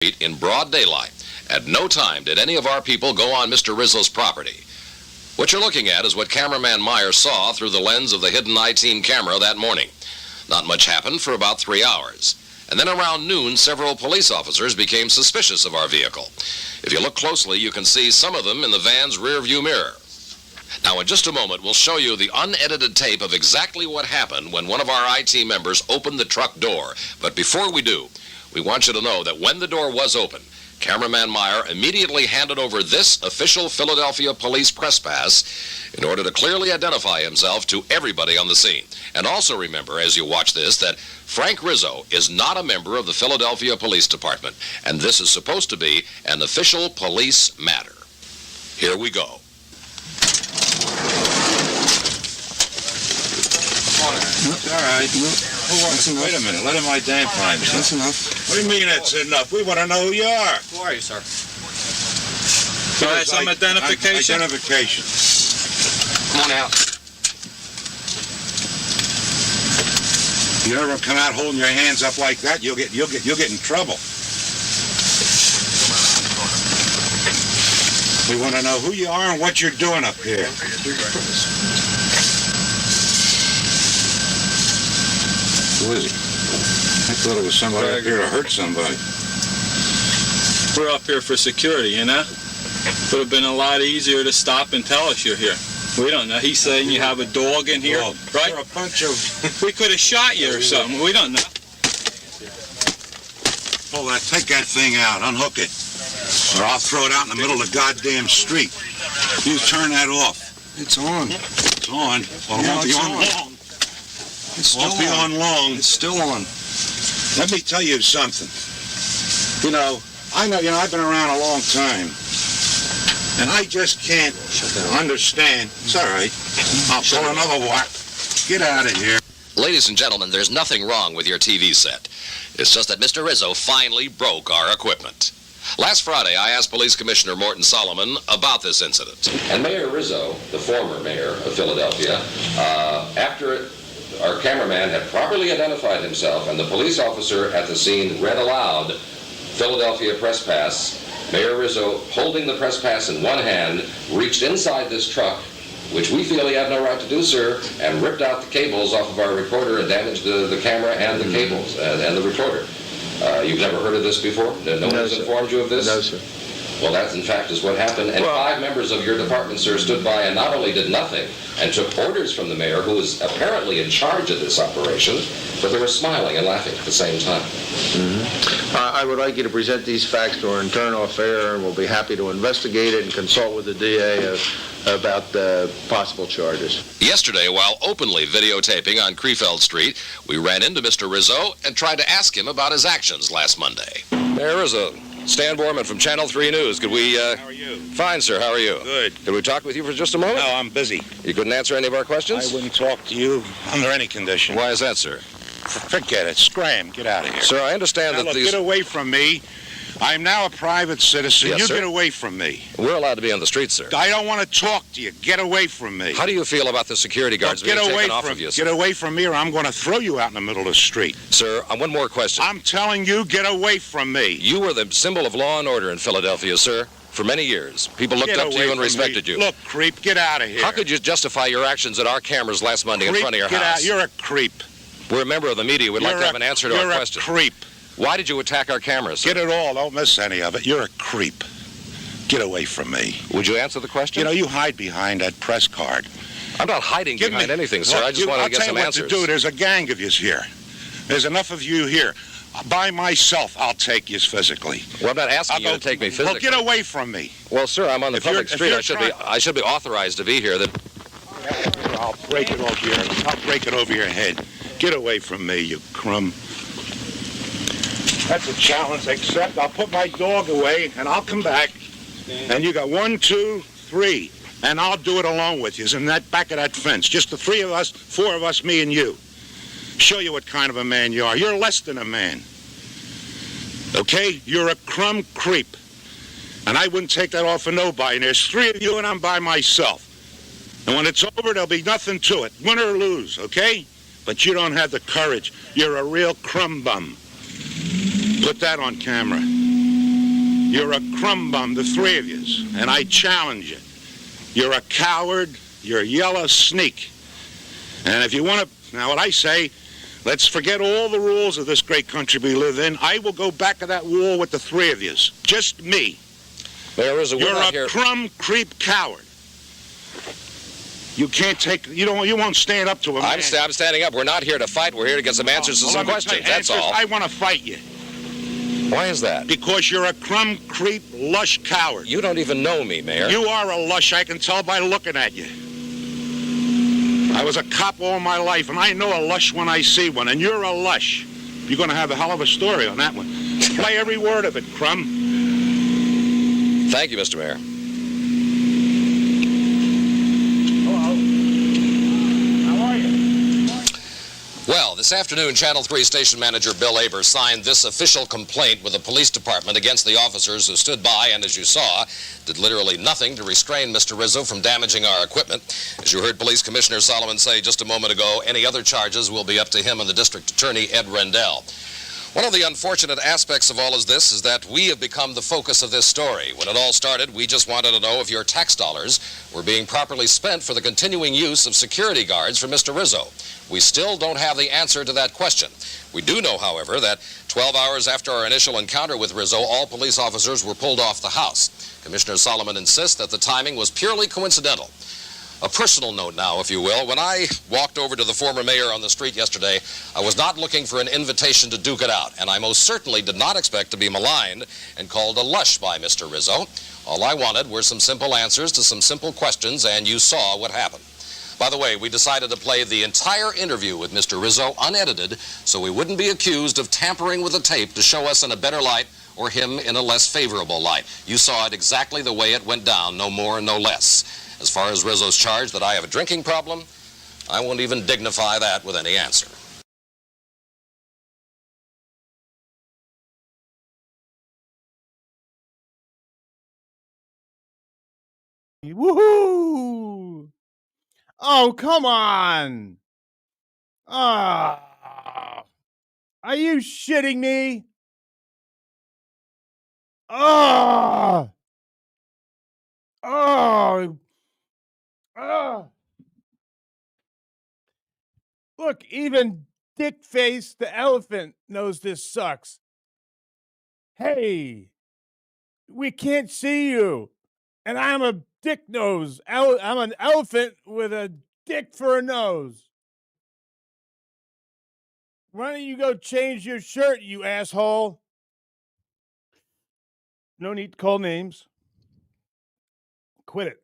in broad daylight. At no time did any of our people go on Mr. Rizzo's property. What you're looking at is what cameraman Meyer saw through the lens of the hidden I-Team camera that morning. Not much happened for about 3 hours. And then around noon, several police officers became suspicious of our vehicle. If you look closely, you can see some of them in the van's rear-view mirror. Now, in just a moment, we'll show you the unedited tape of exactly what happened when one of our I-Team members opened the truck door. But before we do, we want you to know that when the door was open, cameraman Meyer immediately handed over this official Philadelphia police press pass in order to clearly identify himself to everybody on the scene. And also remember, as you watch this, that Frank Rizzo is not a member of the Philadelphia Police Department, and this is supposed to be an official police matter. Here we go. It's all right. Wait a minute. Let him identify himself. That's enough. What do you mean that's enough? We want to know who you are. Who are you, sir? So I have some identification? Identification. Come on out. You ever come out holding your hands up like that, you'll get in trouble. We want to know who you are and what you're doing up here. Who is he? I thought it was somebody up here to hurt somebody. We're up here for security, you know? Would have been a lot easier to stop and tell us you're here. We don't know. He's saying you have a dog in here, right? You're a bunch of... We could have shot you or something. We don't know. Pull that, take that thing out, unhook it. Or I'll throw it out in the middle of the goddamn street. You turn that off. It's on. It's on. Well, it won't be on long. It's still Won't be on long. It's still on. Let me tell you something. You know, I've been around a long time. And I just can't understand. It's all right. I'll pull another whack. Get out of here. Ladies and gentlemen, there's nothing wrong with your TV set. It's just that Mr. Rizzo finally broke our equipment. Last Friday, I asked Police Commissioner Morton Solomon about this incident. And Mayor Rizzo, the former mayor of Philadelphia, after our cameraman had properly identified himself and the police officer at the scene read aloud Philadelphia press pass, Mayor Rizzo, holding the press pass in one hand, reached inside this truck, which we feel he had no right to do, sir, and ripped out the cables off of our recorder and damaged the camera and the cables and the recorder. You've never heard of this before? No one has informed you of this? No, sir. Well, that, in fact, is what happened. And 5 members of your department, sir, stood by and not only did nothing and took orders from the mayor, who was apparently in charge of this operation, but they were smiling and laughing at the same time. Mm-hmm. I would like you to present these facts to our internal affair, and we'll be happy to investigate it and consult with the DA about the possible charges. Yesterday, while openly videotaping on Krefeld Street, we ran into Mr. Rizzo and tried to ask him about his actions last Monday. Mayor Rizzo, Stan Borman from Channel 3 News. Could we, How are you? Fine, sir. How are you? Good. Could we talk with you for just a moment? No, I'm busy. You couldn't answer any of our questions? I wouldn't talk to you under any condition. Why is that, sir? Forget it. Scram. Get out of here. Sir, I understand Now, that look, get away from me. I'm now a private citizen. Yes, you sir. get away from me. We're allowed to be on the street, sir. I don't want to talk to you. Get away from me. How do you feel about the security guards being taken off of you, sir? Get away from me or I'm going to throw you out in the middle of the street. Sir, one more question. I'm telling you, get away from me. You were the symbol of law and order in Philadelphia, sir, for many years. People looked up to you and respected you. Look, creep, get out of here. How could you justify your actions at our cameras last Monday in front of your get house? Out. You're a creep. We're a member of the media. We'd like to have an answer to our question. You're a creep. Why did you attack our cameras, sir? Get it all. Don't miss any of it. You're a creep. Get away from me. Would you answer the question? You know, you hide behind that press card. I'm not hiding behind anything, sir. Look, I just wanted to get some answers. I'll tell you what to do. There's a gang of yous here. There's enough of you here. By myself, I'll take yous physically. Well, I'm not asking you to take me physically. Well, get away from me. Well, sir, I'm on the public street. I should be authorized to be here. I'll break it over your. I'll break it over your head. Get away from me, you crumb. That's a challenge, except I'll put my dog away and I'll come back. And you got 1, 2, 3. And I'll do it along with you. In that back of that fence. Just the 3 of us, 4 of us, me and you. Show you what kind of a man you are. You're less than a man. Okay? You're a crumb creep. And I wouldn't take that off of nobody. And there's 3 of you and I'm by myself. And when it's over, there'll be nothing to it. Win or lose, okay? But you don't have the courage. You're a real crumb bum. Put that on camera. You're a crumb bum, the three of yous, and I challenge it. You're a coward. You're a yellow sneak. And if you want to, now what I say, let's forget all the rules of this great country we live in. I will go back to that wall with the three of yous. Just me. Mayor Rizzo, we're not You're here. a crumb creep coward. You can't take, you won't stand up to a man. I'm standing up. We're not here to fight. We're here to get some answers to Well, some let me tell questions. you, That's answers, all. I want to fight you. Why is that? Because you're a crumb creep lush coward. You don't even know me, Mayor. You are a lush, I can tell by looking at you. I was a cop all my life, and I know a lush when I see one, and you're a lush. You're going to have a hell of a story on that one. Play every word of it, crumb. Thank you, Mr. Mayor. Well, this afternoon, Channel 3 station manager Bill Aber signed this official complaint with the police department against the officers who stood by and, as you saw, did literally nothing to restrain Mr. Rizzo from damaging our equipment. As you heard Police Commissioner Solomon say just a moment ago, any other charges will be up to him and the district attorney, Ed Rendell. One of the unfortunate aspects of all of this is that we have become the focus of this story. When it all started, we just wanted to know if your tax dollars were being properly spent for the continuing use of security guards for Mr. Rizzo. We still don't have the answer to that question. We do know, however, that 12 hours after our initial encounter with Rizzo, all police officers were pulled off the house. Commissioner Solomon insists that the timing was purely coincidental. A personal note now, if you will. When I walked over to the former mayor on the street yesterday, I was not looking for an invitation to duke it out, and I most certainly did not expect to be maligned and called a lush by Mr. Rizzo. All I wanted were some simple answers to some simple questions, and you saw what happened. By the way, we decided to play the entire interview with Mr. Rizzo unedited so we wouldn't be accused of tampering with the tape to show us in a better light or him in a less favorable light. You saw it exactly the way it went down, no more, no less. As far as Rizzo's charge that I have a drinking problem, I won't even dignify that with any answer. Woohoo! Oh, come on! Ah! Are you shitting me? Oh! Oh! Oh! Look, even Dick Face the elephant knows this sucks. Hey, we can't see you. And I'm a dick nose. I'm an elephant with a dick for a nose. Why don't you go change your shirt, you asshole? No need to call names. Quit it.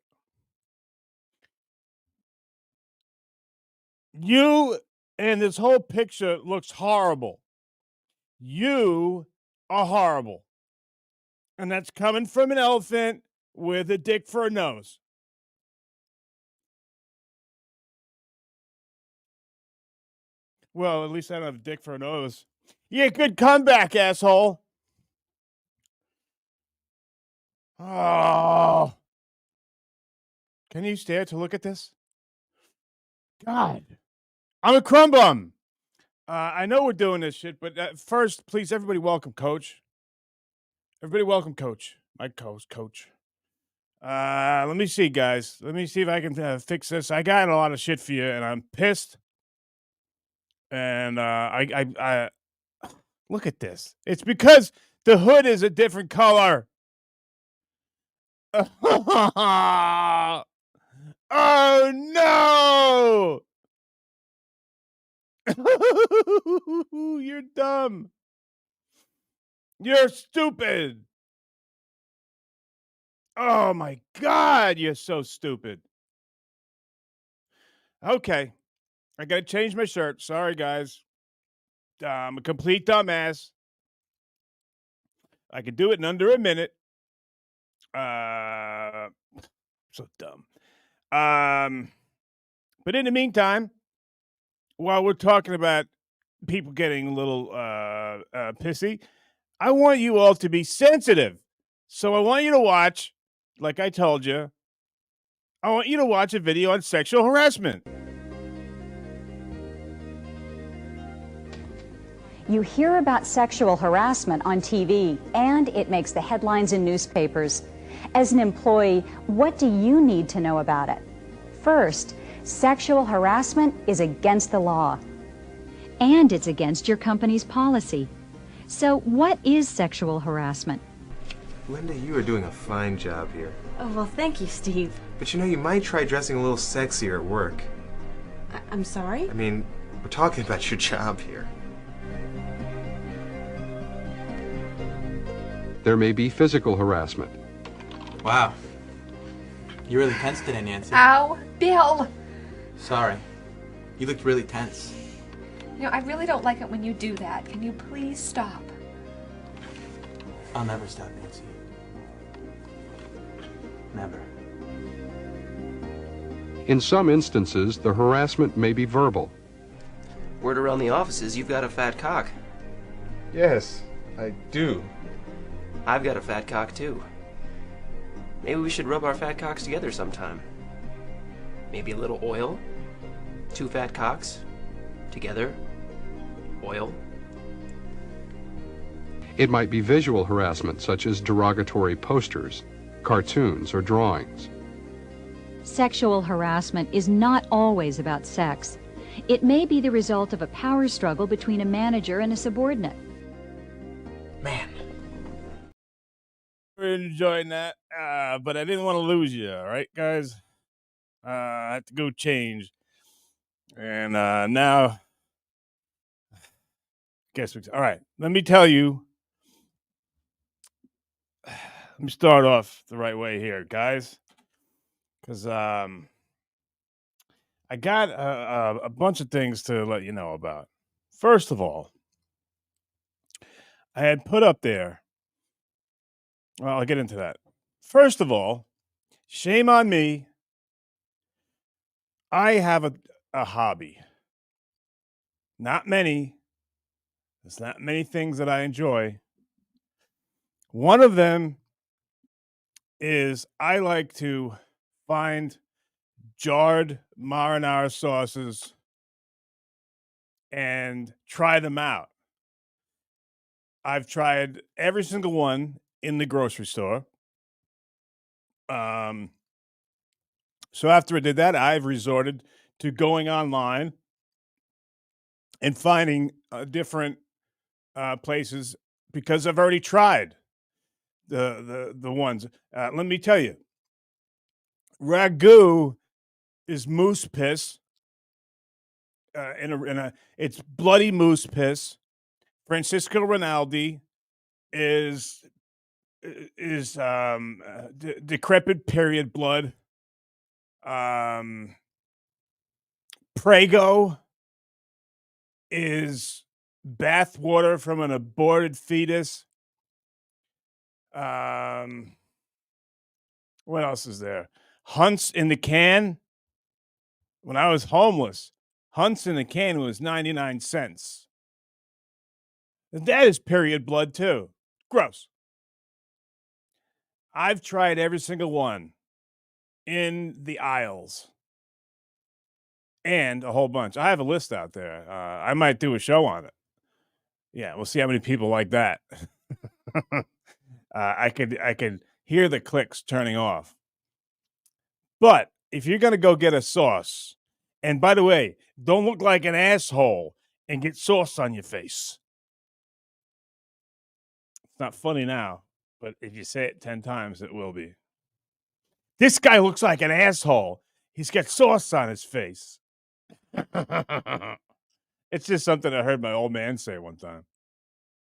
You and this whole picture looks horrible. You are horrible. And that's coming from an elephant with a dick for a nose. Well, at least I don't have a dick for a nose. Yeah, good comeback, asshole. Oh. Can you stare to look at this? God. I'm a crumb bum. I know we're doing this shit, but first, please, everybody welcome Coach. Everybody welcome Coach. My coach. Let me see, guys. Let me see if I can fix this. I got a lot of shit for you, and I'm pissed. And I look at this. It's because the hood is a different color. Oh no! You're dumb. You're stupid. Oh my God, you're so stupid. Okay. I gotta change my shirt. Sorry, guys. I'm a complete dumbass. I could do it in under a minute. So dumb. But in the meantime, while we're talking about people getting a little pissy, I want you all to be sensitive. So I want you to watch, like I told you, I want you to watch a video on sexual harassment. You hear about sexual harassment on TV, and it makes the headlines in newspapers. As an employee, what do you need to know about it? First, sexual harassment is against the law, and it's against your company's policy. So what is sexual harassment? Linda, you are doing a fine job here. Oh, well, thank you, Steve. But you know, you might try dressing a little sexier at work. I'm sorry? I mean, we're talking about your job here. There may be physical harassment. Wow. You really tense today, Nancy. Ow, Bill! Sorry. You looked really tense. You know, I really don't like it when you do that. Can you please stop? I'll never stop, Nancy. Never. In some instances, the harassment may be verbal. Word around the office is you've got a fat cock. Yes, I do. I've got a fat cock, too. Maybe we should rub our fat cocks together sometime. Maybe a little oil. 2 fat cocks. Together. Oil. It might be visual harassment, such as derogatory posters, cartoons, or drawings. Sexual harassment is not always about sex. It may be the result of a power struggle between a manager and a subordinate. Man. We're enjoying that, but I didn't want to lose you, all right, guys? I had to go change. And now, all right, let me tell you. Let me start off the right way here, guys, because I got a bunch of things to let you know about. First of all, I had put up there. Well, I'll get into that. First of all, shame on me. I have a hobby. Not many. There's not many things that I enjoy. One of them is I like to find jarred marinara sauces and try them out. I've tried every single one in the grocery store. So after I did that, I've resorted to going online and finding different places because I've already tried the ones. Let me tell you, ragu is moose piss. It's bloody moose piss. Francisco Rinaldi is decrepit period blood. Prego is bath water from an aborted fetus. What else is there? Hunts in the can. When I was homeless, Hunts in the can was 99 cents. That is period blood too. Gross. I've tried every single one in the aisles and a whole bunch. I have a list out there. I might do a show on it. Yeah, we'll see how many people like that. I could hear the clicks turning off. But if you're gonna go get a sauce, and by the way, don't look like an asshole and get sauce on your face. It's not funny now, but if you say it 10 times, it will be. This guy looks like an asshole. He's got sauce on his face. It's just something I heard my old man say one time.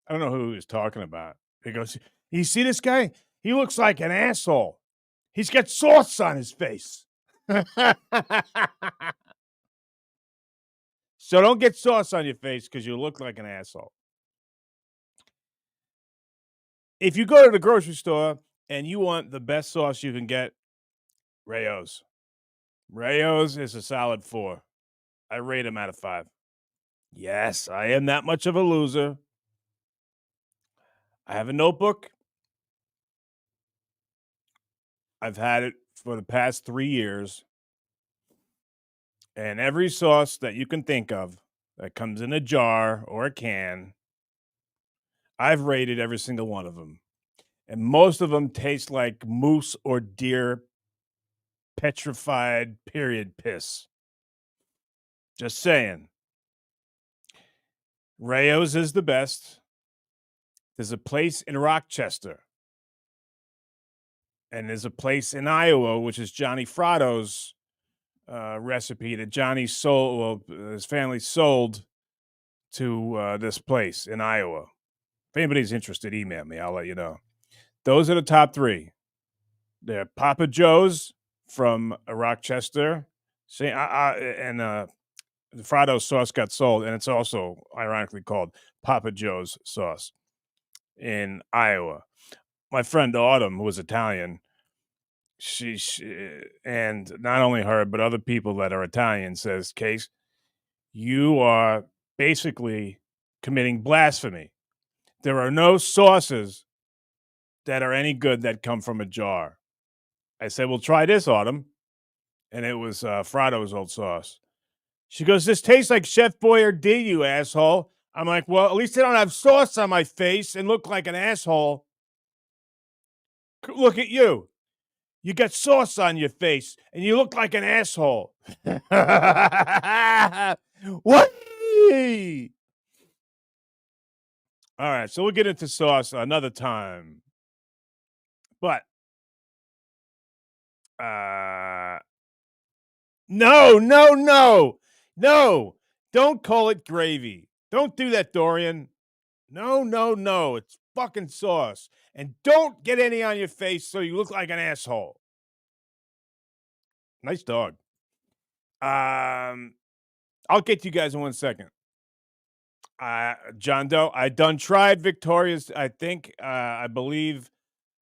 I don't know who he was talking about. He goes, you see this guy? He looks like an asshole. He's got sauce on his face. So don't get sauce on your face because you look like an asshole. If you go to the grocery store and you want the best sauce you can get, Rayo's. Rayo's is a solid 4. I rate him out of 5. Yes, I am that much of a loser. I have a notebook. I've had it for the past 3 years. And every sauce that you can think of that comes in a jar or a can, I've rated every single one of them, and most of them taste like moose or deer petrified period piss. Just saying. Rayo's is the best. There's a place in Rochester, and there's a place in Iowa, which is Johnny Fratto's recipe that Johnny sold. Well, his family sold to this place in Iowa. If anybody's interested, email me. I'll let you know. Those are the top three. They're Papa Joe's from Rochester, and the Fratto sauce got sold, and it's also ironically called Papa Joe's sauce in Iowa. My friend Autumn, who was Italian, she and not only her but other people that are Italian says, Case, you are basically committing blasphemy. There are no sauces that are any good that come from a jar. I said, well, try this, Autumn. And it was Fratto's old sauce. She goes, this tastes like Chef Boyardee, you asshole. I'm like, well, at least I don't have sauce on my face and look like an asshole. Look at you. You got sauce on your face and you look like an asshole. What? All right, so we'll get into sauce another time. But no. Don't call it gravy. Don't do that, Dorian. No. It's fucking sauce. And don't get any on your face so you look like an asshole. Nice dog. I'll get to you guys in 1 second. John Doe, I done tried Victoria's. I believe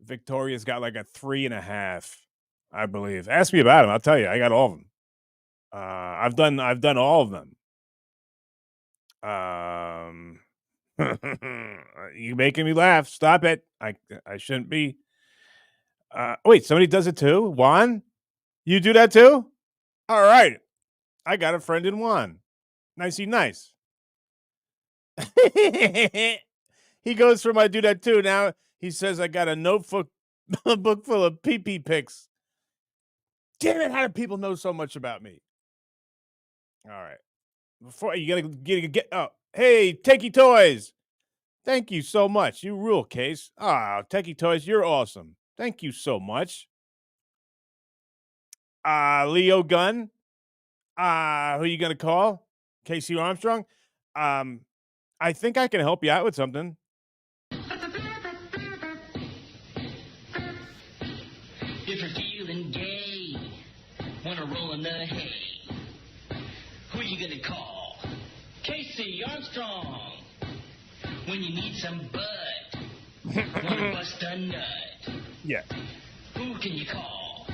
Victoria's got like a 3.5. I believe. Ask me about them. I'll tell you. I got all of them. I've done all of them. You making me laugh. Stop it. I shouldn't be. Wait, somebody does it too? Juan? You do that too? All right. I got a friend in Juan. Nicey nice. He goes from I do that too. Now he says I got a notebook book full of pee-pee pics. Damn it, how do people know so much about me? All right. Before you gotta get hey, Techie Toys. Thank you so much. You rule, Case. Techie Toys, you're awesome. Thank you so much. Leo Gunn. Who you gonna call? Casey Armstrong. I think I can help you out with something. If you're feeling gay, wanna roll in the hay, who you gonna call? Casey Armstrong. When you need some bud, wanna bust a nut. Yeah. Who can you call?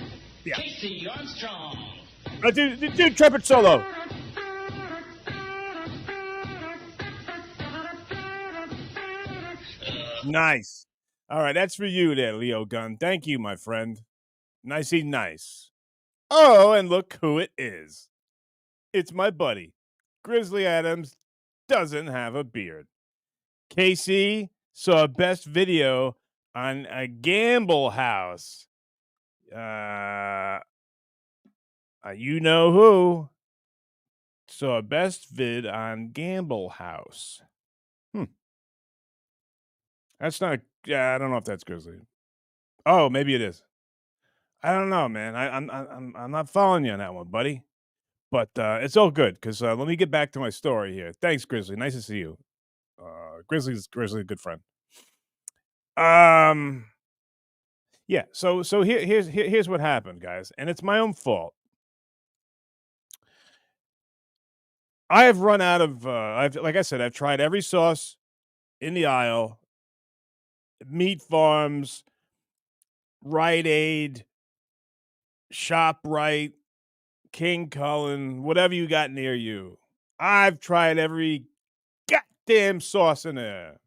Yeah. Casey Armstrong. Do trumpet solo. Nice. All right, that's for you there, Leo Gunn. Thank you, my friend. Nicey nice. Oh, and look who it is. It's my buddy. Grizzly Adams doesn't have a beard. Casey saw best video on a Gamble House. You know who. Saw best vid on Gamble House. That's not. Yeah, I don't know if that's Grizzly. Oh, maybe it is. I don't know, man. I'm not following you on that one, buddy. But it's all good because let me get back to my story here. Thanks, Grizzly. Nice to see you. Grizzly's a good friend. Yeah. So here's what happened, guys, and it's my own fault. I have run out of. Like I said, I've tried every sauce in the aisle. Meat Farms, Rite Aid, ShopRite, King Cullen, whatever you got near you. I've tried every goddamn sauce in there.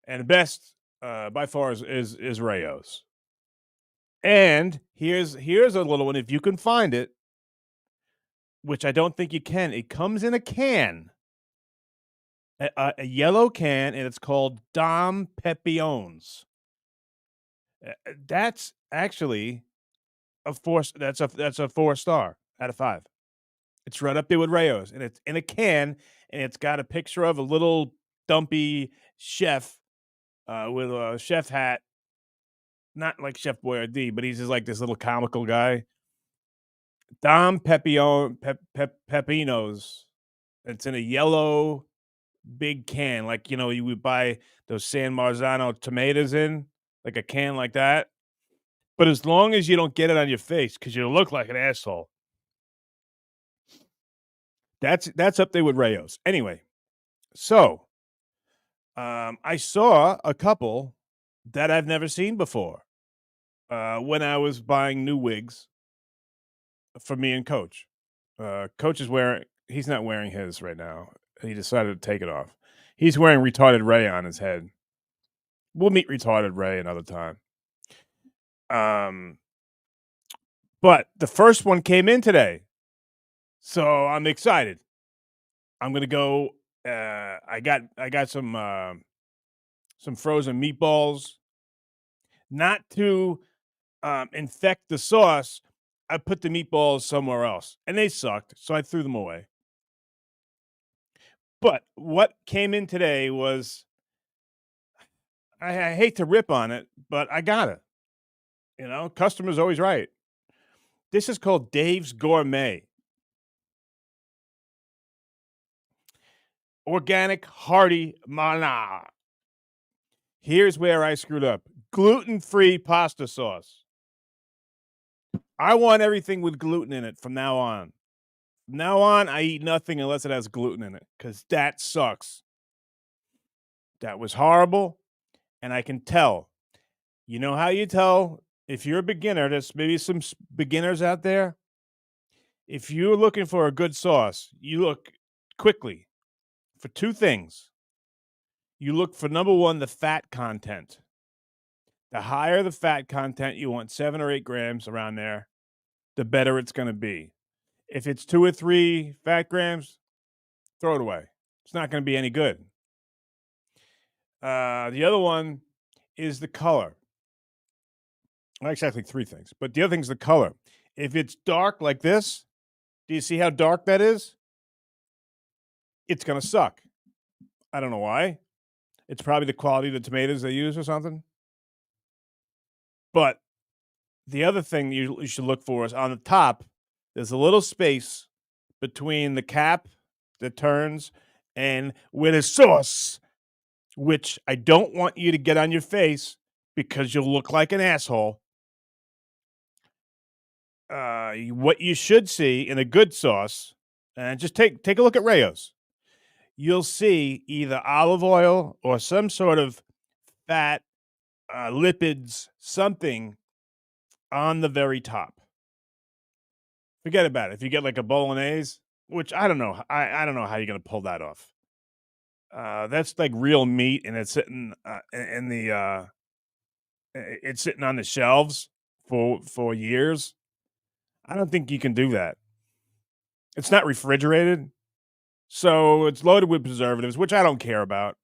And the best by far is Rayo's. And here's a little one if you can find it, which I don't think you can. It comes in a can. A yellow can, and it's called Dom Pepiones. That's actually a four. That's a 4 star out of 5. It's right up there with Rayo's, and it's in a can, and it's got a picture of a little dumpy chef with a chef hat, not like Chef Boyardee, but he's just like this little comical guy. Dom Pepinos. It's in a yellow big can, like you would buy those San Marzano tomatoes in, like a can like that. But as long as you don't get it on your face, because you look like an asshole. That's up there with Rayo's. Anyway, so I saw a couple that I've never seen before when I was buying new wigs for me and Coach. Coach is he's not wearing his right now. He decided to take it off. He's wearing Retarded Ray on his head. We'll meet Retarded Ray another time. But the first one came in today, so I'm excited. I'm gonna go. I got some frozen meatballs, not to infect the sauce. I put the meatballs somewhere else, and they sucked, so I threw them away. But what came in today was, I hate to rip on it, but I got it. Customer's always right. This is called Dave's Gourmet. Organic, hearty mana. Here's where I screwed up. Gluten-free pasta sauce. I want everything with gluten in it from now on. From now on, I eat nothing unless it has gluten in it, because that sucks. That was horrible, and I can tell. You know how you tell if you're a beginner? There's maybe some beginners out there. If you're looking for a good sauce, you look quickly for 2 things. You look for, number 1, the fat content. The higher the fat content, you want 7 or 8 grams around there, the better it's going to be. If it's 2 or 3 fat grams, throw it away. It's not going to be any good. The other one is the color. Well, actually 3 things, but the other thing is the color. If it's dark like this, do you see how dark that is? It's going to suck. I don't know why. It's probably the quality of the tomatoes they use or something. But the other thing you should look for is on the top, there's a little space between the cap that turns and where the sauce, which I don't want you to get on your face because you'll look like an asshole. What you should see in a good sauce, and just take a look at Rayo's. You'll see either olive oil or some sort of fat, lipids, something on the very top. Forget about it. If you get like a bolognese, which I don't know, I don't know how you're gonna pull that off. That's like real meat, and it's sitting in the it's sitting on the shelves for years. I don't think you can do that. It's not refrigerated, so it's loaded with preservatives, which I don't care about.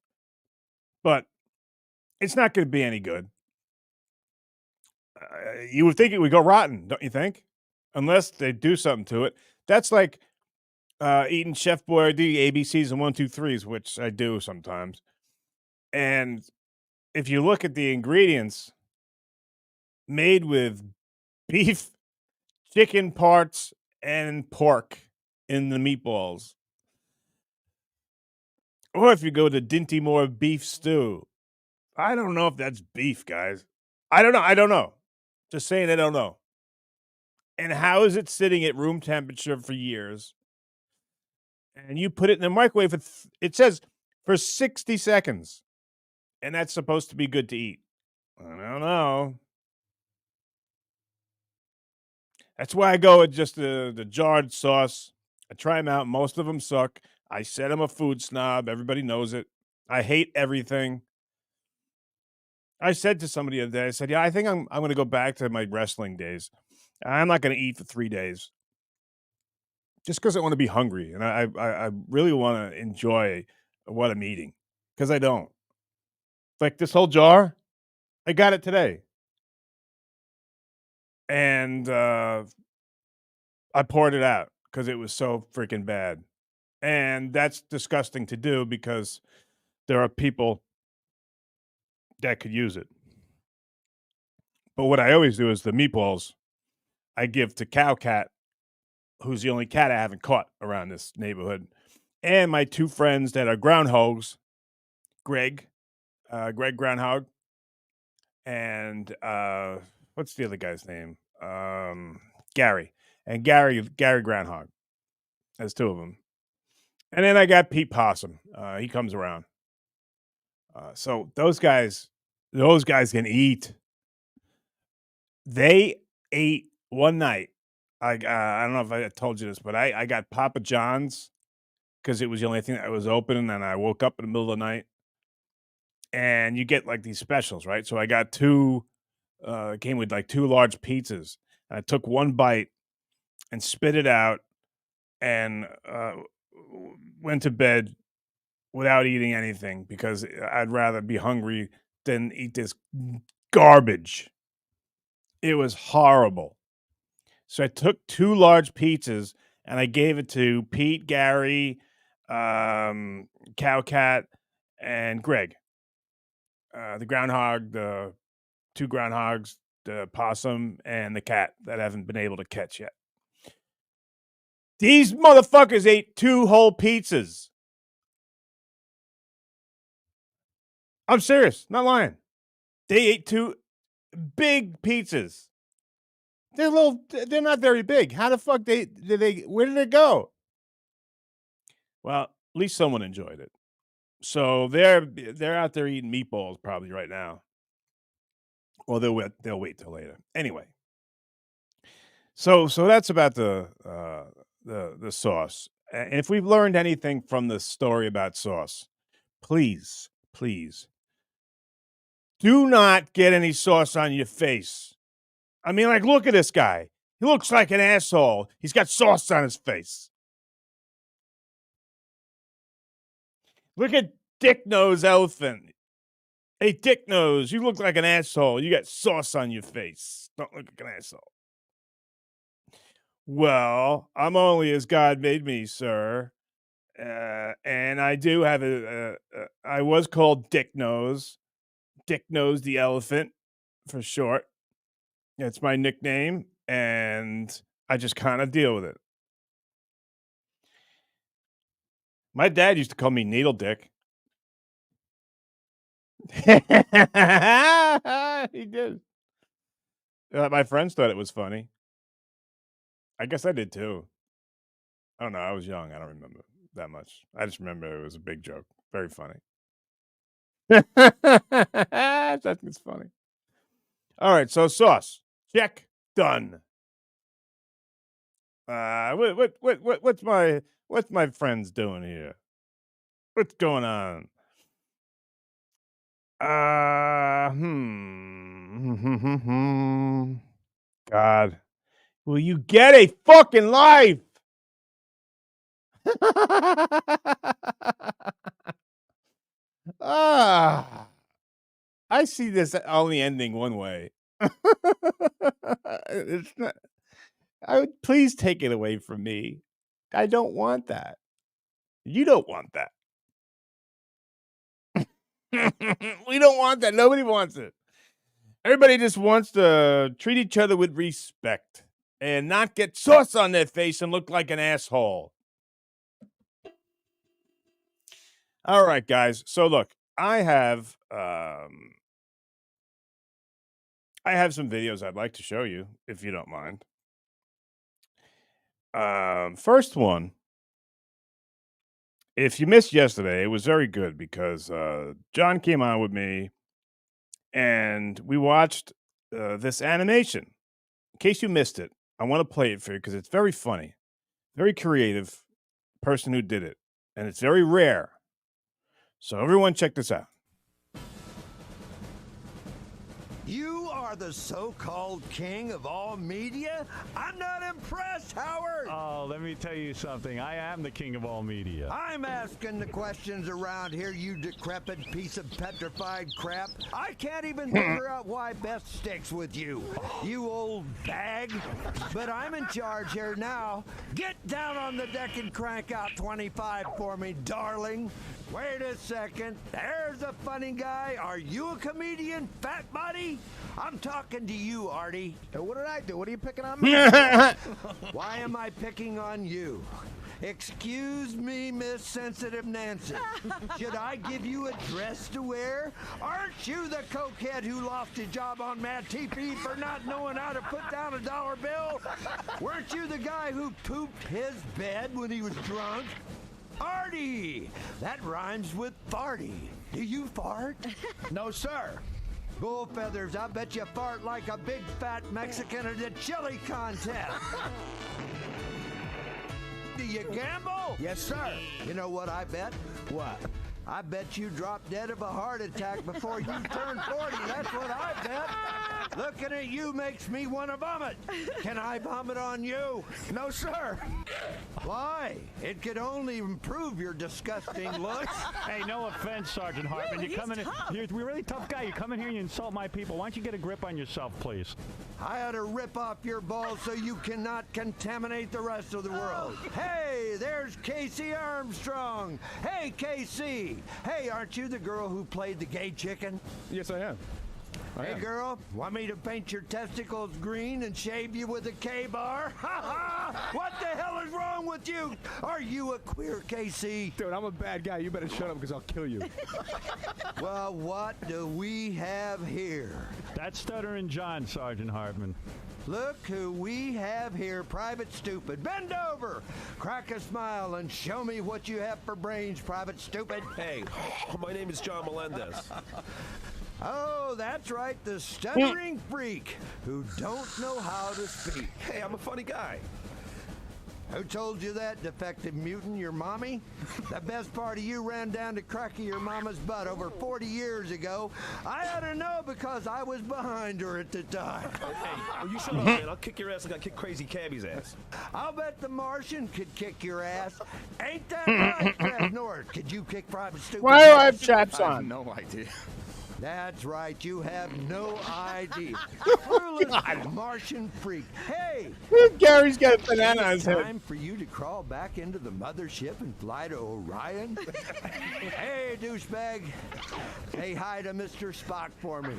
But it's not going to be any good. You would think it would go rotten, don't you think? Unless they do something to it. That's like eating Chef Boyardee ABCs and 1, 2, 3s, which I do sometimes. And if you look at the ingredients, made with beef, chicken parts, and pork in the meatballs. Or if you go to Dinty Moore beef stew. I don't know if that's beef, guys. I don't know. Just saying I don't know. And how is it sitting at room temperature for years? And you put it in the microwave, it says for 60 seconds. And that's supposed to be good to eat. I don't know. That's why I go with just the jarred sauce. I try them out. Most of them suck. I said I'm a food snob. Everybody knows it. I hate everything. I said to somebody the other day, I said, yeah, I think I'm going to go back to my wrestling days. I'm not going to eat for 3 days. Just because I want to be hungry. And I really want to enjoy what I'm eating because I don't. Like this whole jar, I got it today. And I poured it out because it was so freaking bad. And that's disgusting to do because there are people that could use it. But what I always do is the meatballs I give to Cow Cat, who's the only cat I haven't caught around this neighborhood, and my two friends that are groundhogs, Greg Groundhog, and what's the other guy's name? Gary. And Gary Groundhog. There's two of them. And then I got Pete Possum. He comes around. So those guys can eat. They ate one night. I don't know if I told you this, but I got Papa John's because it was the only thing that was open, and I woke up in the middle of the night. And you get like these specials, right? So I got two. Came with like two large pizzas. And I took one bite and spit it out, and went to bed without eating anything because I'd rather be hungry than eat this garbage. It was horrible. So I took two large pizzas and I gave it to Pete, Gary, Cow Cat, and Greg. The groundhog, the two groundhogs, the possum, and the cat that I haven't been able to catch yet. These motherfuckers ate two whole pizzas. I'm serious, not lying. They ate two big pizzas. They're not very big. How the fuck where did it go? Well, at least someone enjoyed it. So they're out there eating meatballs probably right now. Well, they'll wait till later. Anyway. So that's about the sauce. And if we've learned anything from the story about sauce, please do not get any sauce on your face. I mean, like, look at this guy. He looks like an asshole. He's got sauce on his face. Look at Dick Nose Elephant. Hey, Dick Nose, you look like an asshole. You got sauce on your face. Don't look like an asshole. Well, I'm only as God made me, sir. And I do have I was called Dick Nose the Elephant for short. It's my nickname, and I just kind of deal with it. My dad used to call me Needle Dick. He did. My friends thought it was funny. I guess I did too. I don't know. I was young. I don't remember that much. I just remember it was a big joke. Very funny. That's funny. All right, so sauce. Check. Done. What's my friends doing here? What's going on? God. Will you get a fucking life? I see this only ending one way. It's not. Please take it away from me. I don't want that. You don't want that. We don't want that. Nobody wants it. Everybody just wants to treat each other with respect and not get sauce on their face and look like an asshole. All right, guys. So look, I have some videos I'd like to show you if you don't mind. First one, if you missed yesterday, it was very good because John came on with me and we watched this animation. In case you missed it, I want to play it for you because it's very funny, very creative person who did it, and it's very rare. So everyone check this out. You are the so-called king of all media? I'm not impressed, Howard! Oh, let me tell you something. I am the king of all media. I'm asking the questions around here, you decrepit piece of petrified crap. I can't even figure out why Beth sticks with you, you old bag. But I'm in charge here now. Get down on the deck and crank out 25 for me, darling. Wait a second. There's a funny guy. Are you a comedian, fat buddy? I'm talking to you, Artie. What did I do? What are you picking on me? Why am I picking on you? Excuse me, Miss Sensitive Nancy. Should I give you a dress to wear? Aren't you the cokehead who lost his job on Mad TV for not knowing how to put down a dollar bill? Weren't you the guy who pooped his bed when he was drunk? Artie! That rhymes with farty. Do you fart? No, sir. Bull feathers, I bet you fart like a big fat Mexican at a chili contest. Do you gamble? Yes, sir. You know what I bet? What? I bet you dropped dead of a heart attack before you turned 40. That's what I bet. Looking at you makes me want to vomit. Can I vomit on you? No, sir. Why? It could only improve your disgusting looks. Hey, no offense, Sergeant Hartman. You come in. You're a really tough guy. You come in here and you insult my people. Why don't you get a grip on yourself, please? I ought to rip off your balls so you cannot contaminate the rest of the world. Hey, there's Casey Armstrong. Hey, Casey. Hey, aren't you the girl who played the gay chicken? Yes, I am. Hey, girl, want me to paint your testicles green and shave you with a K-bar? Ha ha! What the hell is wrong with you? Are you a queer, Casey? Dude, I'm a bad guy. You better shut up because I'll kill you. Well, what do we have here? That's Stuttering John, Sergeant Hartman. Look who we have here, Private Stupid. Bend over, crack a smile, and show me what you have for brains, Private Stupid. Hey, my name is John Melendez. Oh, that's right, the stuttering freak who don't know how to speak. Hey, I'm a funny guy. Who told you that, defective mutant, your mommy? The best part of you ran down to cracky your mama's butt over 40 years ago. I ought to know because I was behind her at the time. Hey, well, you shut up, man. I'll kick your ass like I kick Crazy Cabby's ass. I'll bet the Martian could kick your ass. Ain't that right, Fred North? Could you kick Private Stupid? Why do I have chaps I on? have no idea. That's right, you have no idea. Clueless Martian freak. Hey! Gary's got a banana on his head. Time for you to crawl back into the mothership and fly to Orion? Hey, douchebag. Say hi to Mr. Spock for me.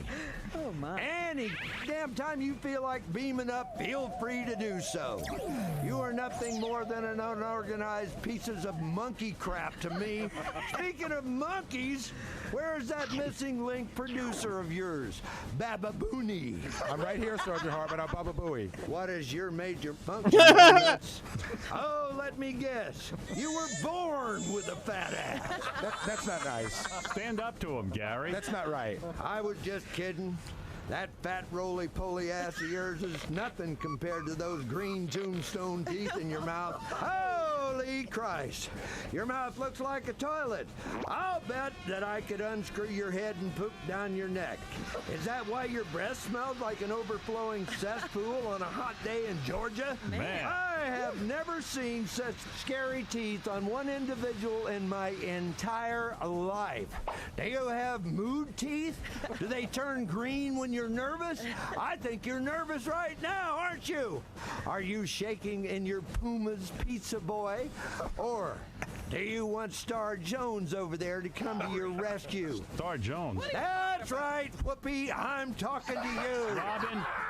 Oh, my. Any damn time you feel like beaming up, feel free to do so. You are nothing more than an unorganized pieces of monkey crap to me. Speaking of monkeys, where's that missing link producer of yours, Baba Booey? I'm right here, Sergeant Hartman. I'm Baba Booey. What is your major function? Nuts? Oh, let me guess. You were born with a fat ass. That's not nice. Stand up to him, Gary. That's not right. I was just kidding. That fat roly-poly ass of yours is nothing compared to those green tombstone teeth in your mouth. Holy Christ! Your mouth looks like a toilet. I'll bet that I could unscrew your head and poop down your neck. Is that why your breath smells like an overflowing cesspool on a hot day in Georgia? Man. I have never seen such scary teeth on one individual in my entire life. Do you have mood teeth? Do they turn green when you're nervous? I think you're nervous right now, aren't you? Are you shaking in your Puma's Pizza Boy? Or do you want Star Jones over there to come to your rescue? Star Jones. That's right, Whoopi. I'm talking to you.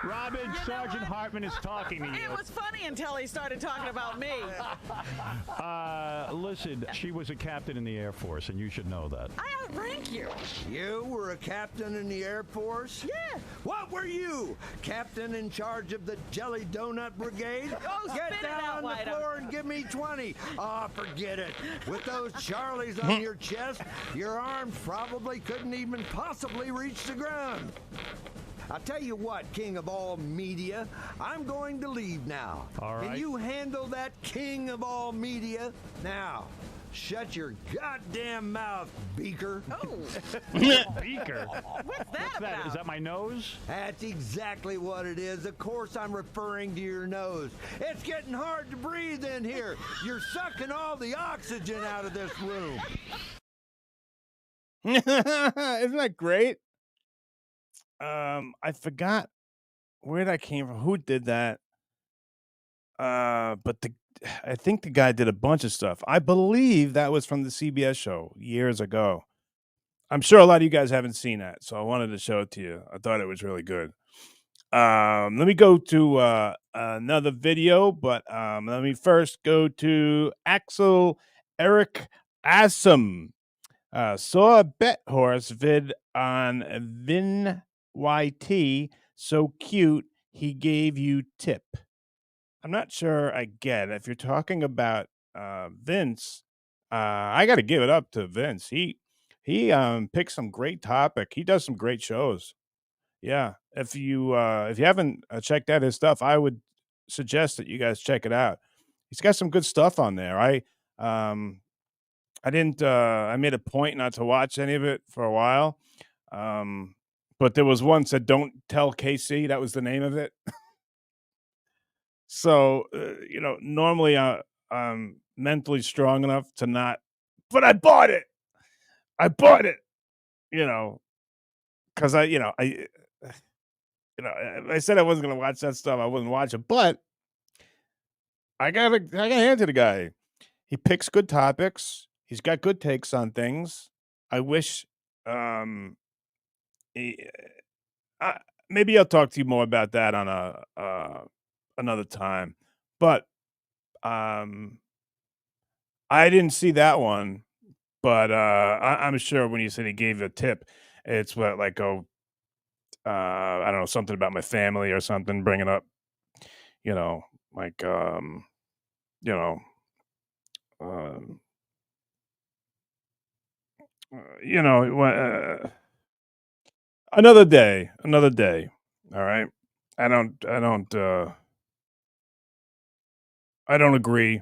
Robin, Sergeant Hartman is talking to you. It was funny until he started talking about me. Listen, she was a captain in the Air Force, and you should know that. I outrank you. You were a captain in the Air Force? Yeah. What were you? Captain in charge of the Jelly Donut Brigade? Oh, Get spit it down out, on the White. floor and give me 20. Oh, forget it. With those Charlies on your chest, your arms probably couldn't even possibly reach the ground. I'll tell you what, king of all media, I'm going to leave now. All right. Can you handle that king of all media? Now, Shut your goddamn mouth, Beaker. Oh. Beaker? What's that about? Is that my nose? That's exactly what it is. Of course I'm referring to your nose. It's getting hard to breathe in here. You're sucking all the oxygen out of this room. Isn't that great? I forgot where that came from. Who did that? But I think the guy did a bunch of stuff. I believe that was from the CBS show years ago. I'm sure a lot of you guys haven't seen that, so I wanted to show it to you. I thought it was really good. Let me go to another video, but let me first go to Axel Eric Assam. Saw a bet horse vid on Vin YT. So cute, he gave you tip. I'm not sure I get it. If you're talking about Vince, I got to give it up to Vince. He picks some great topic. He does some great shows. Yeah, if you haven't checked out his stuff, I would suggest that you guys check it out. He's got some good stuff on there. I didn't. I made a point not to watch any of it for a while, but there was one said "Don't tell KC." That was the name of it. So normally I'm mentally strong enough to not, but I bought it. I bought it. Because I said I wasn't gonna watch that stuff. I wouldn't watch it, but I gotta hand to the guy. He picks good topics. He's got good takes on things. I wish he, maybe I'll talk to you more about that on another time. But I didn't see that one. But I'm sure when you said he gave a tip, it's what like I don't know, something about my family or something, bringing up, like you know, um, another day, another day. All right. I don't agree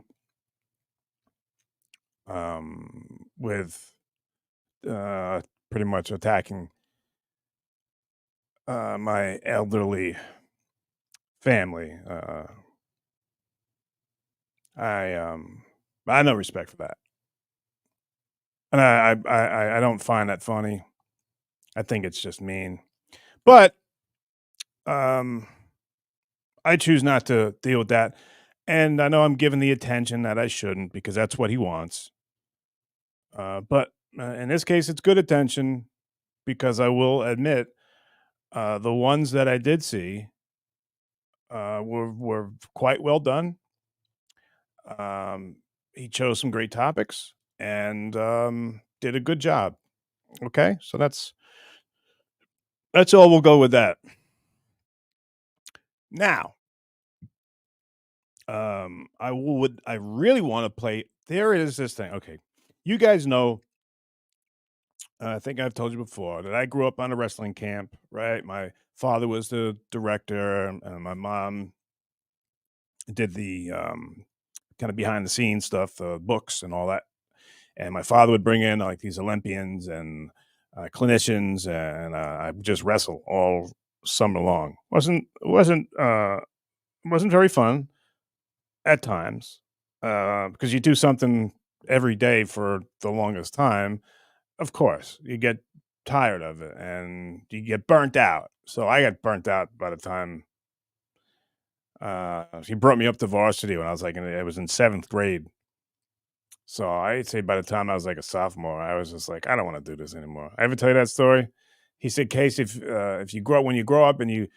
with pretty much attacking my elderly family. I have no respect for that, and I don't find that funny. I think it's just mean, but I choose not to deal with that. And I know I'm giving the attention that I shouldn't because that's what he wants. But in this case, it's good attention because I will admit the ones that I did see were quite well done. He chose some great topics and did a good job. Okay, so that's all. We'll go with that. Now, I really want to play. There is this thing. Okay, you guys know. I think I've told you before that I grew up on a wrestling camp. Right, my father was the director, and my mom did the kind of behind the scenes stuff, the books and all that. And my father would bring in like these Olympians and clinicians, and I would just wrestle all summer long. wasn't very fun at times because you do something every day for the longest time. Of course, you get tired of it and you get burnt out. So I got burnt out by the time he brought me up to varsity when I was I was in 7th grade. So I'd say by the time I was like a sophomore, I was just like, I don't want to do this anymore. I ever tell you that story? He said, Case, if you when you grow up and you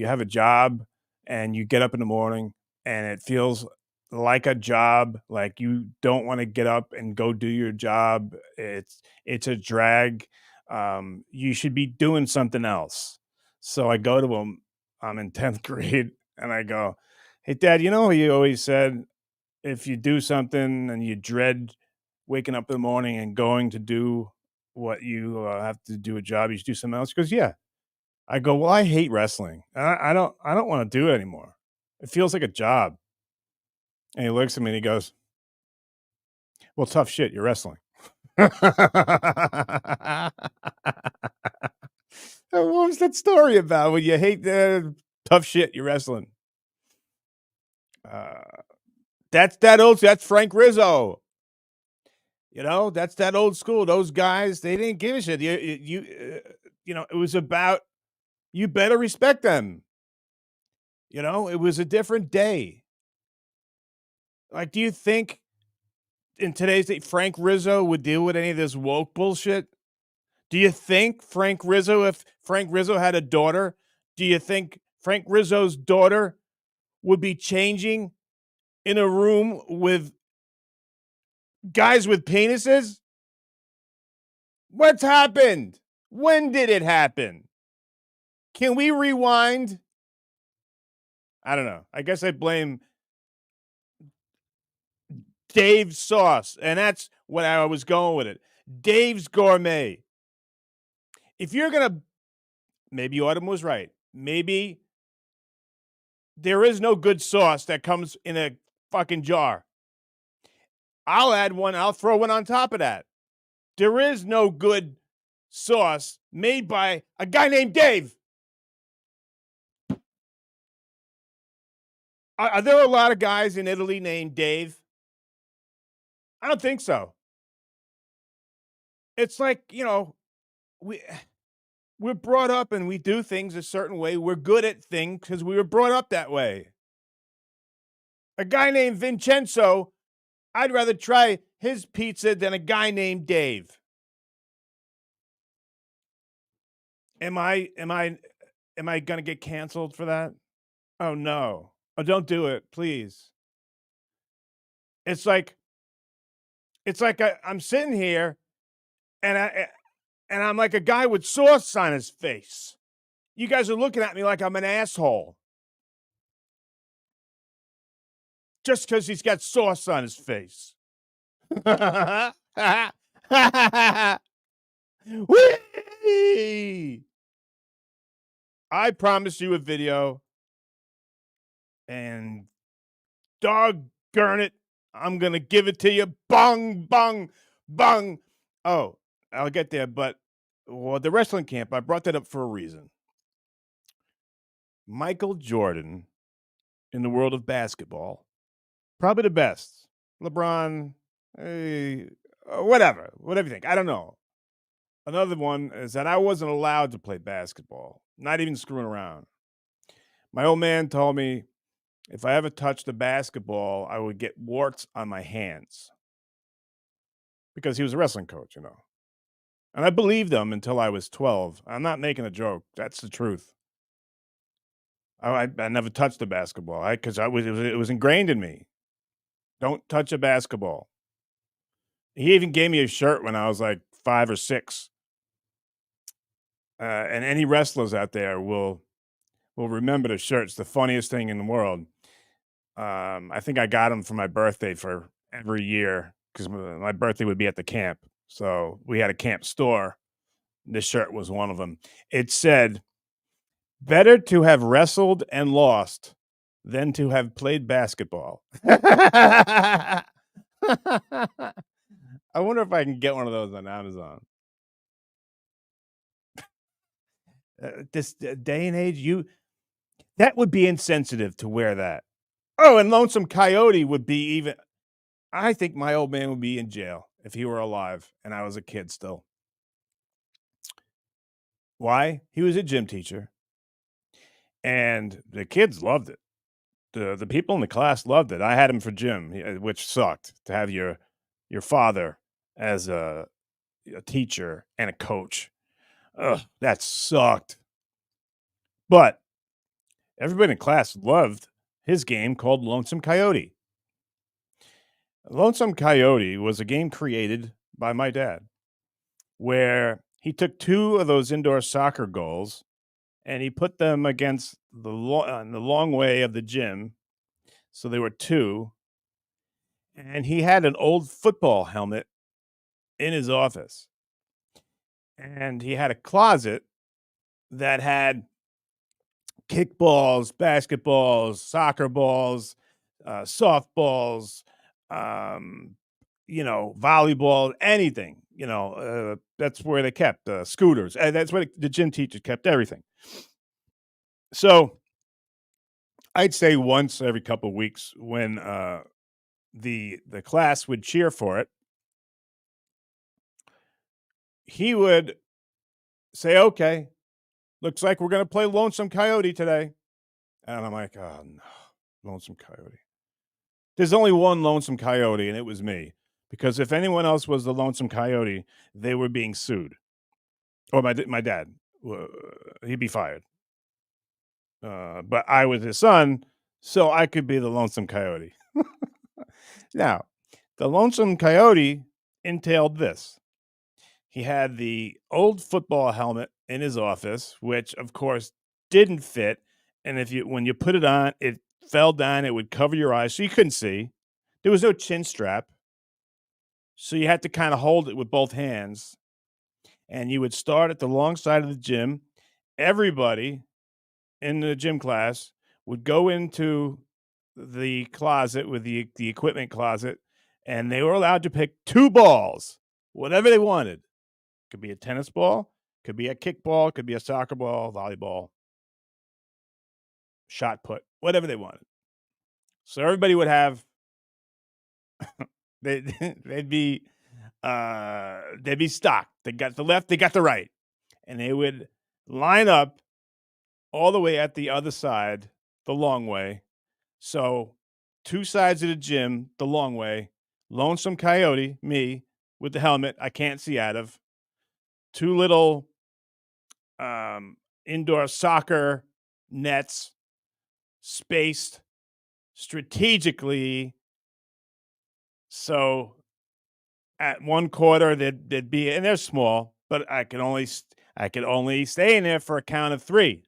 have a job and you get up in the morning and it feels like a job, like you don't want to get up and go do your job, it's a drag. You should be doing something else. So I go to him. I'm in 10th grade, and I go, "Hey, Dad, you know how you always said if you do something and you dread waking up in the morning and going to do what you have to do a job, you should do something else." He goes, "Yeah." I go, "Well, I hate wrestling. I don't want to do it anymore. It feels like a job." And he looks at me and he goes, Well, tough shit. You're wrestling. What was that story about? When you hate the tough shit, you're wrestling. That's Frank Rizzo. You know, that's that old school. Those guys, they didn't give a shit. It was about you better respect them. You know, it was a different day. Like, do you think in today's day Frank Rizzo would deal with any of this woke bullshit? Do you think if Frank Rizzo had a daughter, do you think Frank Rizzo's daughter would be changing in a room with guys with penises? What's happened? When did it happen? Can we rewind? I don't know. I guess I blame Dave's Sauce, and that's what I was going with it. Dave's Gourmet. If you're going to, maybe Autumn was right. Maybe there is no good sauce that comes in a fucking jar. I'll add one. I'll throw one on top of that. There is no good sauce made by a guy named Dave. Are there a lot of guys in Italy named Dave? I don't think so. It's like, we're brought up and we do things a certain way. We're good at things because we were brought up that way. A guy named Vincenzo, I'd rather try his pizza than a guy named Dave. Am I gonna get canceled for that? Oh no. Oh, don't do it, please. It's like I'm sitting here and I'm like a guy with sauce on his face. You guys are looking at me like I'm an asshole. Just because he's got sauce on his face. Whee! I promised you a video, and doggone it, I'm going to give it to you. Bung, bung, bung. Oh, I'll get there, but the wrestling camp, I brought that up for a reason. Michael Jordan, in the world of basketball, probably the best. LeBron, whatever you think. I don't know. Another one is that I wasn't allowed to play basketball, not even screwing around. My old man told me if I ever touched a basketball, I would get warts on my hands because he was a wrestling coach, And I believed him until I was 12. I'm not making a joke. That's the truth. I never touched a basketball because it was ingrained in me. Don't touch a basketball. He even gave me a shirt when I was like 5 or 6. And any wrestlers out there will remember the shirt. It's the funniest thing in the world. I think I got them for my birthday for every year because my birthday would be at the camp. So we had a camp store. This shirt was one of them. It said, "Better to have wrestled and lost than to have played basketball." I wonder if I can get one of those on Amazon. This day and age, that would be insensitive to wear that. Oh, and Lonesome Coyote would be even. I think my old man would be in jail if he were alive and I was a kid still. Why? He was a gym teacher. And the kids loved it. The people in the class loved it. I had him for gym, which sucked to have your father as a teacher and a coach. Ugh, that sucked. But everybody in class loved his game called Lonesome Coyote. Lonesome Coyote was a game created by my dad where he took 2 of those indoor soccer goals and he put them against the long way of the gym. So there were 2. And he had an old football helmet in his office. And he had a closet that had kickballs, basketballs, soccer balls, softballs, volleyball, anything. That's where they kept scooters. And that's where the gym teachers kept everything. So I'd say once every couple of weeks when the class would cheer for it, he would say, "Okay, looks like we're going to play Lonesome Coyote today." And I'm like, "Oh, no, Lonesome Coyote." There's only one Lonesome Coyote, and it was me. Because if anyone else was the Lonesome Coyote, they were being sued. Or my dad, he'd be fired. But I was his son, so I could be the Lonesome Coyote. Now, the Lonesome Coyote entailed this. He had the old football helmet in his office, which of course didn't fit. And when you put it on, it fell down, it would cover your eyes, so you couldn't see. There was no chin strap. So you had to kind of hold it with both hands. And you would start at the long side of the gym. Everybody in the gym class would go into the closet with the equipment closet, and they were allowed to pick 2 balls, whatever they wanted. Could be a tennis ball, could be a kickball, could be a soccer ball, volleyball, shot put, whatever they wanted. So everybody would have they'd be stocked. They got the left, they got the right. And they would line up all the way at the other side, the long way. So 2 sides of the gym, the long way. Lonesome Coyote, me, with the helmet I can't see out of. 2 little indoor soccer nets spaced strategically. So at one quarter there'd be, and they're small, but I could only stay in there for a count of 3.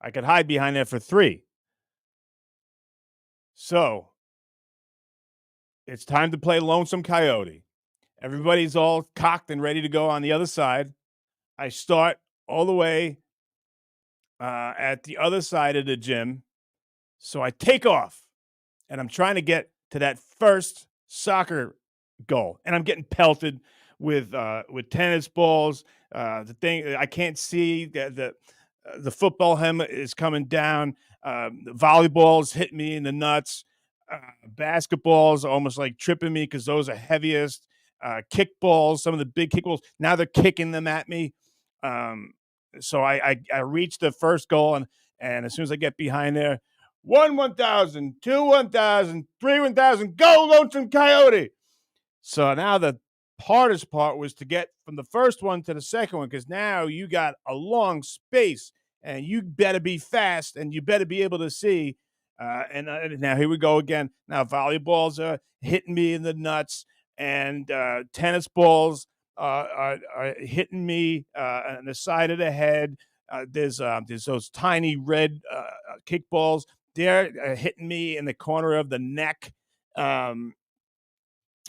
I could hide behind there for 3. So it's time to play Lonesome Coyote. Everybody's all cocked and ready to go on the other side. I start all the way at the other side of the gym. So I take off, and I'm trying to get to that first soccer goal, and I'm getting pelted with tennis balls. The thing I can't see, the football helmet is coming down. The volleyballs hit me in the nuts. Basketballs almost like tripping me because those are heaviest. Kickballs, some of the big kickballs, now they're kicking them at me. So I reach the first goal, and as soon as I get behind there, 1,000, 2 1,000, 3 1,000, go Lonesome Coyote. So now the hardest part was to get from the first one to the second one, because now you got a long space and you better be fast and you better be able to see. And now here we go again. Now volleyballs are hitting me in the nuts, and tennis balls are hitting me on the side of the head. There's those tiny red kickballs. They're hitting me in the corner of the neck. And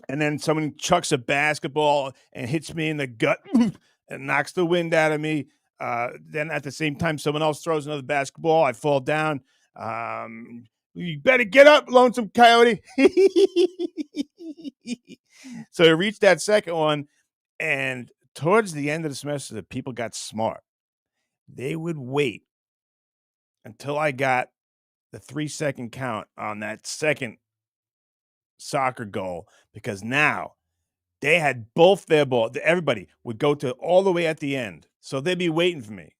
then someone chucks a basketball and hits me in the gut and knocks the wind out of me. Then at the same time, someone else throws another basketball. I fall down. You better get up, Lonesome Coyote. So I reached that second one, and towards the end of the semester, the people got smart. They would wait until I got the 3-second count on that second soccer goal, because now they had both their ball. Everybody would go to all the way at the end, so they'd be waiting for me.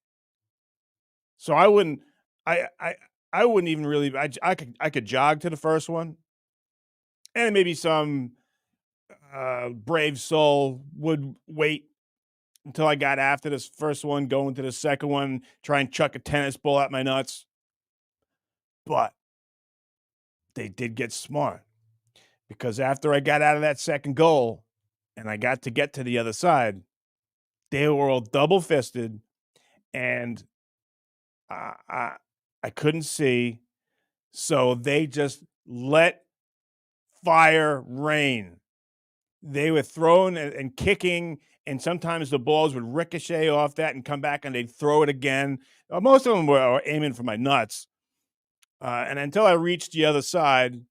So I wouldn't even really. I could jog to the first one, and maybe some brave soul would wait until I got after this first one, go into the second one, try and chuck a tennis ball at my nuts. But they did get smart, because after I got out of that second goal and I got to get to the other side, they were all double fisted, and I couldn't see. So they just let fire rain. They were throwing and kicking, and sometimes the balls would ricochet off that and come back, and they'd throw it again. Most of them were aiming for my nuts. And until I reached the other side,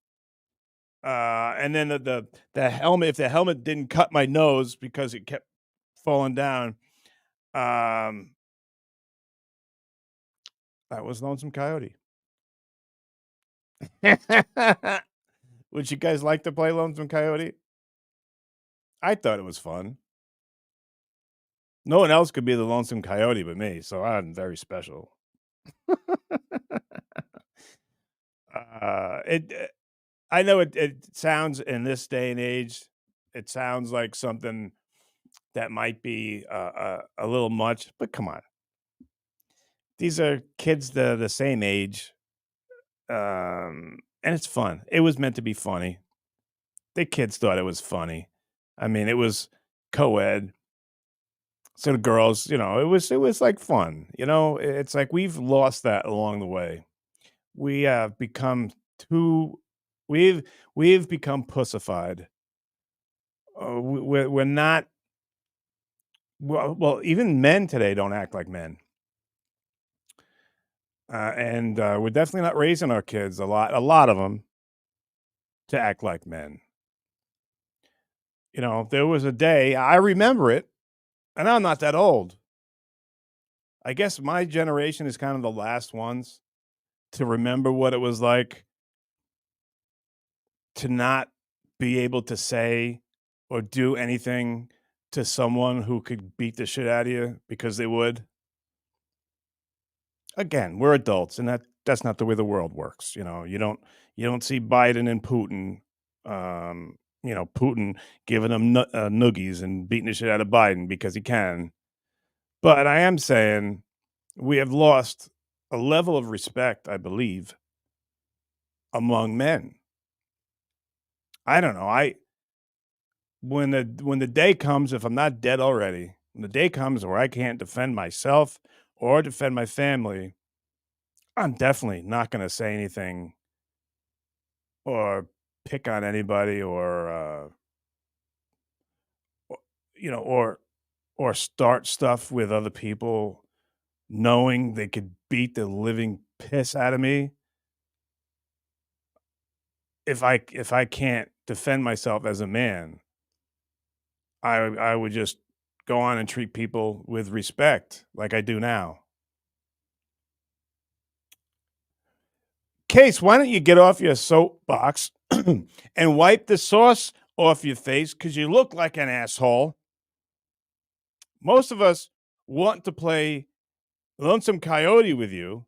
And then the helmet, if the helmet didn't cut my nose because it kept falling down, that was Lonesome Coyote. Would you guys like to play Lonesome Coyote? I thought it was fun. No one else could be the Lonesome Coyote but me, so I'm very special. I know it sounds in this day and age, it sounds like something that might be a little much, but come on. These are kids the same age, and it's fun. It was meant to be funny. The kids thought it was funny. I mean, it was co-ed. So the girls, it was like fun. It's like we've lost that along the way. We have become too we've we've become pussified. We're not well, even men today don't act like men. And we're definitely not raising our kids a lot of them to act like men. There was a day, I remember it, and I'm not that old. I guess my generation is kind of the last ones to remember what it was like to not be able to say or do anything to someone who could beat the shit out of you because they would. Again, we're adults, and that's not the way the world works. You don't see Biden and Putin, Putin giving them noogies and beating the shit out of Biden because he can. But I am saying we have lost a level of respect, I believe, among men. I don't know. When the day comes, if I'm not dead already, when the day comes where I can't defend myself or defend my family, I'm definitely not going to say anything or pick on anybody or start stuff with other people knowing they could beat the living piss out of me if I can't defend myself as a man. I would just go on and treat people with respect like I do now. Case, why don't you get off your soapbox and wipe the sauce off your face because you look like an asshole. Most of us want to play Lonesome Coyote with you.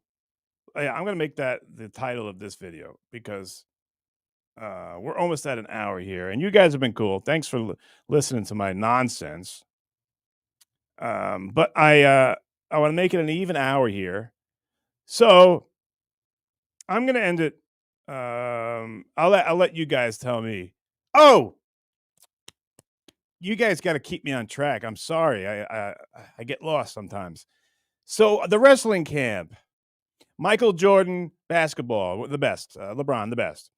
I'm going to make that the title of this video because we're almost at an hour here, and you guys have been cool. Thanks for listening to my nonsense. But I want to make it an even hour here, so I'm going to end it. I'll let you guys tell me. Oh, you guys got to keep me on track. I'm sorry, I get lost sometimes. So the wrestling camp, Michael Jordan basketball, the best, LeBron, the best.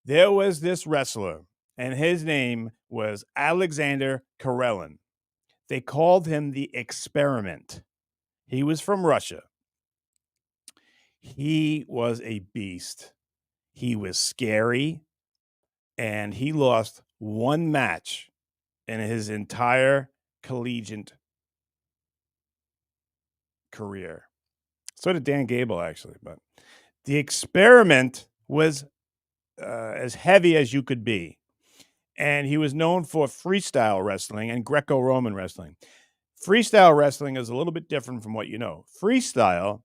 There was this wrestler, and his name was Alexander Karelin. They called him the Experiment. He was from Russia. He was a beast. He was scary, and he lost one match in his entire collegiate career. So did Dan Gable, actually. But the Experiment was as heavy as you could be. And he was known for freestyle wrestling and Greco-Roman wrestling. Freestyle wrestling is a little bit different from what you know. Freestyle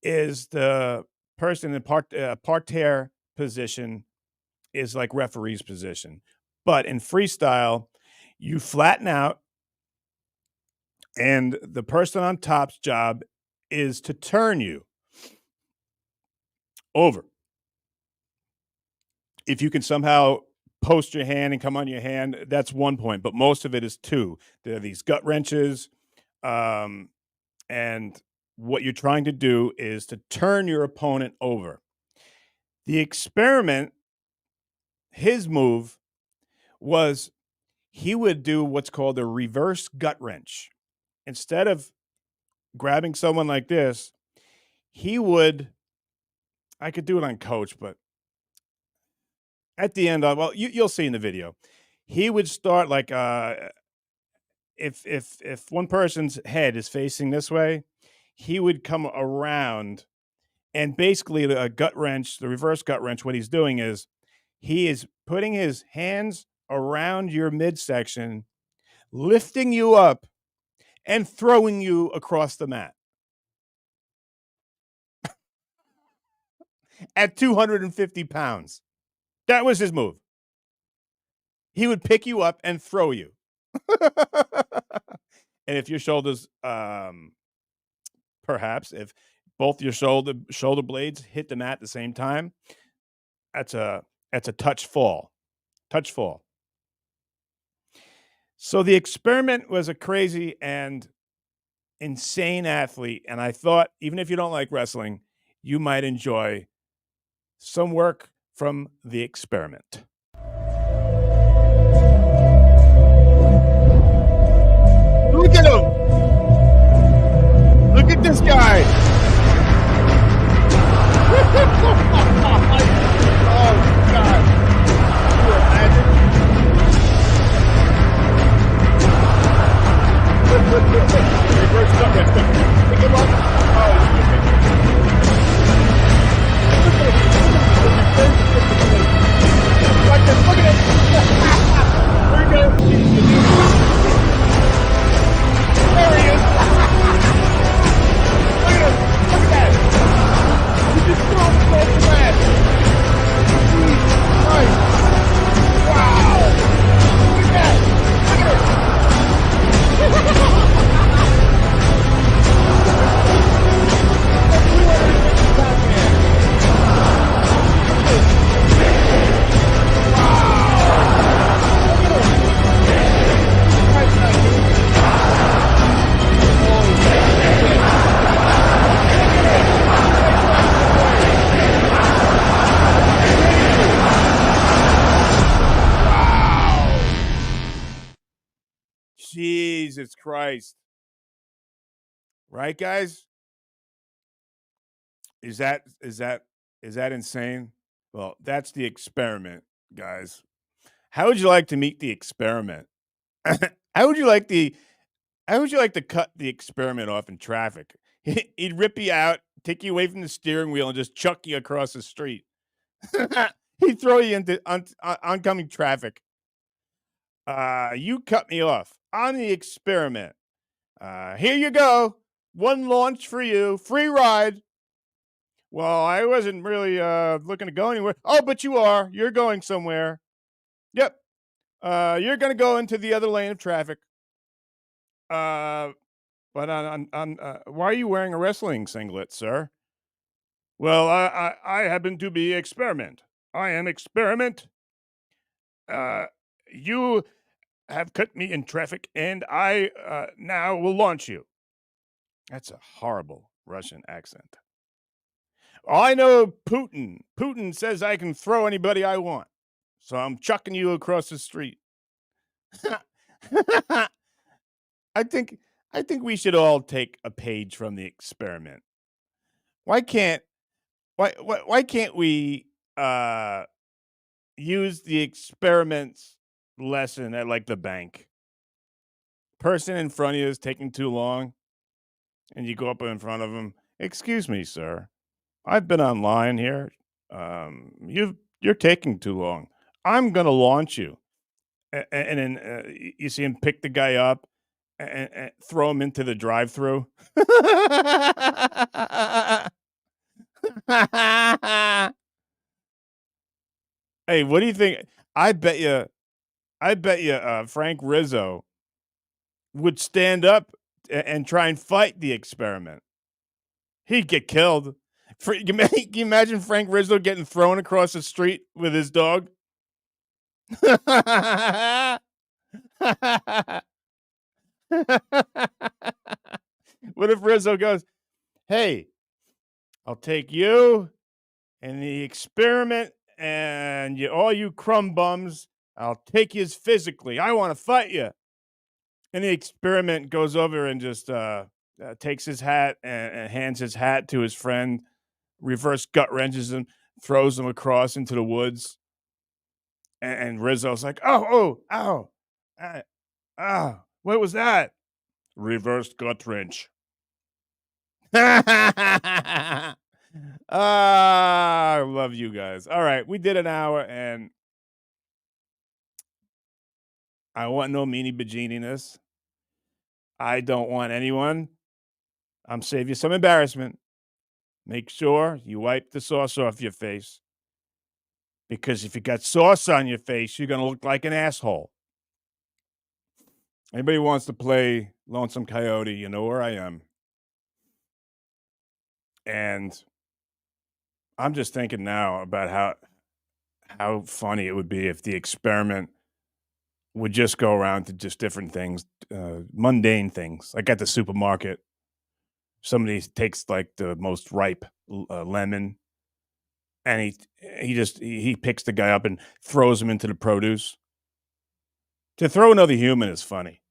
is the person in parterre position is like referee's position. But in freestyle, you flatten out, and the person on top's job is to turn you over. If you can somehow post your hand and come on your hand, that's 1 point, but most of it is 2. There are these gut wrenches, and what you're trying to do is to turn your opponent over. The Experiment, his move was he would do what's called a reverse gut wrench. Instead of grabbing someone like this, I could do it on Coach, but at the end of you'll see in the video, he would start like if one person's head is facing this way, he would come around and basically the reverse gut wrench. What he's doing is he is putting his hands around your midsection, lifting you up, and throwing you across the mat at 250 pounds. That was his move. He would pick you up and throw you. And if your shoulders, perhaps, if both your shoulder blades hit the mat at the same time, that's a touch fall. Touch fall. So the experiment was a crazy and insane athlete, and I thought, even if you don't like wrestling, you might enjoy some work from the experiment. Look at him! Look at this guy! Oh, God. Can you imagine? Reverse gut wrench. Pick him up. Oh, like this. Look at it. There he goes. There he is. Look at him. Look at that. He just threw him across the mat. Jesus Christ. Wow. Look at that. Look at it. Jesus Christ. Right, guys? Is that insane? Well, that's the experiment, guys. How would you like to meet the experiment? How would you like to cut the experiment off in traffic? He'd rip you out, take you away from the steering wheel, and just chuck you across the street. He'd throw you into oncoming traffic. You cut me off on the experiment. Here you go. One launch for you. Free ride. Well, I wasn't really looking to go anywhere. Oh, but you are. You're going somewhere. Yep. You're going to go into the other lane of traffic. But why are you wearing a wrestling singlet, sir? Well, I happen to be experiment. I am experiment. You have cut me in traffic, and I now will launch you. That's a horrible Russian accent. I know Putin. Putin says I can throw anybody I want. So I'm chucking you across the street. I think we should all take a page from the experiment. Why can't we use the experiment's lesson at like the bank? Person in front of you is taking too long, and you go up in front of them. Excuse me, sir. I've been online here. You're taking too long. I'm gonna launch you, and then you see him pick the guy up and throw him into the drive-through. Hey, what do you think? I bet you, Frank Rizzo would stand up and try and fight the experiment. He'd get killed. Can you imagine Frank Rizzo getting thrown across the street with his dog? What if Rizzo goes, hey, I'll take you and the experiment and all you crumb bums, I'll take you physically. I want to fight you. And the experiment goes over and just takes his hat and hands his hat to his friend, reverse gut wrenches him, throws him across into the woods. And Rizzo's like, oh, what was that? Reversed gut wrench. I love you guys. All right, we did an hour, and I want no meanie bajininess. I don't want anyone. I'm save you some embarrassment. Make sure you wipe the sauce off your face. Because if you got sauce on your face, you're going to look like an asshole. Anybody wants to play Lonesome Coyote, you know where I am. And I'm just thinking now about how funny it would be if the experiment would just go around to just different things, mundane things. Like at the supermarket, somebody takes like the most ripe lemon, and he picks the guy up and throws him into the produce. To throw another human is funny.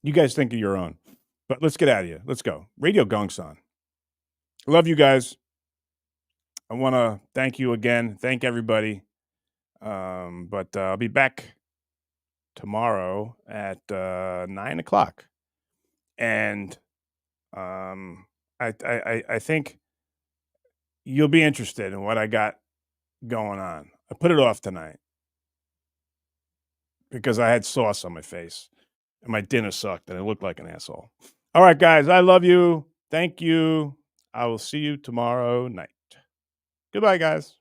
You guys think of your own. But let's get out of here. Let's go. Radio Gonks on. Love you guys. I want to thank you again. Thank everybody. But I'll be back tomorrow at 9 o'clock. And I think you'll be interested in what I got going on. I put it off tonight because I had sauce on my face and my dinner sucked and I looked like an asshole. All right, guys, I love you. Thank you. I will see you tomorrow night. Goodbye, guys.